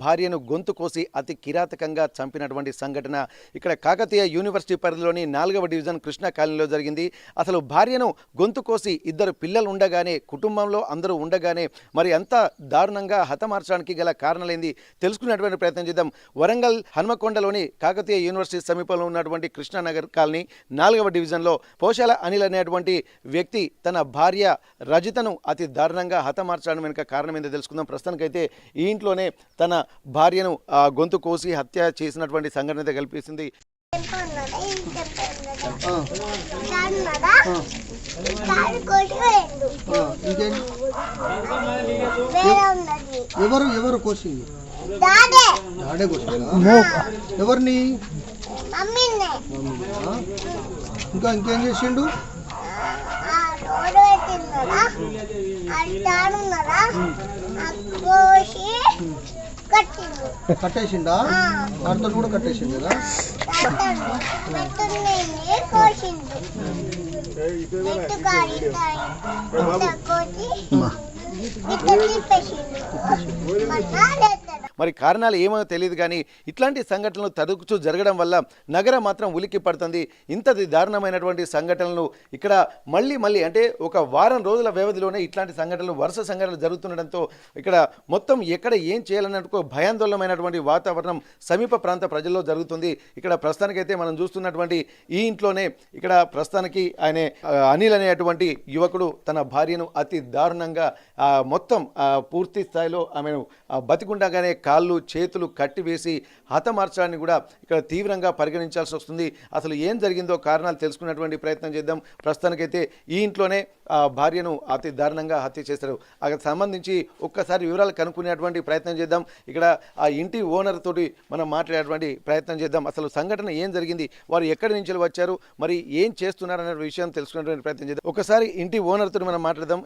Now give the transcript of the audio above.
భార్యను గొంతు కోసి అతి కిరాతకంగా చంపినటువంటి సంఘటన ఇక్కడ కాకతీయ యూనివర్సిటీ పరిధిలోని 4వ డివిజన్ కృష్ణా కాలనీలో జరిగింది. అసలు భార్యను గొంతు కోసి ఇద్దరు పిల్లలు ఉండగానే, కుటుంబంలో అందరూ ఉండగానే మరి అంత దారుణంగా హతమార్చడానికి గల కారణాలేంది తెలుసుకునేటువంటి ప్రయత్నం చేద్దాం. వరంగల్ హన్మకొండలోని కాకతీయ యూనివర్సిటీ సమీపంలో ఉన్నటువంటి కృష్ణానగర్ కాలనీ 4వ డివిజన్లో పోశాల అనిల్ అనేటువంటి వ్యక్తి తన భార్య రజితను అతి దారుణంగా హతమార్చడానికి వెనుక కారణం ఏందో తెలుసుకుందాం. ప్రస్తుతానికైతే ఈ ఇంట్లోనే తన భార్యను గొంతు కోసి హత్య చేసినటువంటి సంఘటన అయితే కల్పిస్తుంది. ఎవరు ఎవరు కోసింది? ఎవరిని? ఇంకా ఇంకేం చేసిండు? కట్టేసిండా? వాటితో కూడా కట్టేసిండు కదా. మరి కారణాలు ఏమో తెలియదు కానీ ఇట్లాంటి సంఘటనలు తరచుగా జరగడం వల్ల నగరం మాత్రం ఉలిక్కి పడుతుంది. ఇంతటి దారుణమైనటువంటి సంఘటనలు ఇక్కడ మళ్ళీ అంటే ఒక వారం రోజుల వ్యవధిలోనే ఇట్లాంటి సంఘటనలు వరుస సంఘటనలు జరుగుతుండడంతో ఇక్కడ మొత్తం ఎక్కడ ఏం చేయాలన్నట్టు భయాందోళనమైనటువంటి వాతావరణం సమీప ప్రాంత ప్రజల్లో జరుగుతుంది. ఇక్కడ ప్రస్తుతానికైతే మనం చూస్తున్నటువంటి ఈ ఇంట్లోనే ఇక్కడ ప్రస్తుతానికి ఆయన అనిల్ అనేటువంటి యువకుడు తన భార్యను అతి దారుణంగా మొత్తం పూర్తి స్థాయిలో ఆమెను బతికుండగానే కాళ్ళు చేతులు కట్టివేసి హతమార్చడాన్ని కూడా ఇక్కడ తీవ్రంగా పరిగణించాల్సి వస్తుంది. అసలు ఏం జరిగిందో కారణాలు తెలుసుకునేటువంటి ప్రయత్నం చేద్దాం. ప్రస్తుతానికైతే ఈ ఇంట్లోనే భార్యను అతి దారుణంగా హత్య చేశారు. అక్కడ సంబంధించి ఒక్కసారి వివరాలు కనుక్కునేటువంటి ప్రయత్నం చేద్దాం. ఇక్కడ ఆ ఇంటి ఓనర్ తోటి మనం మాట్లాడేటువంటి ప్రయత్నం చేద్దాం. అసలు సంఘటన ఏం జరిగింది, వారు ఎక్కడి నుంచి వచ్చారు, మరి ఏం చేస్తున్నారనే విషయం తెలుసుకునేటువంటి ప్రయత్నం చేద్దాం. ఒకసారి ఇంటి ఓనర్ తోటి మనం మాట్లాడదాం.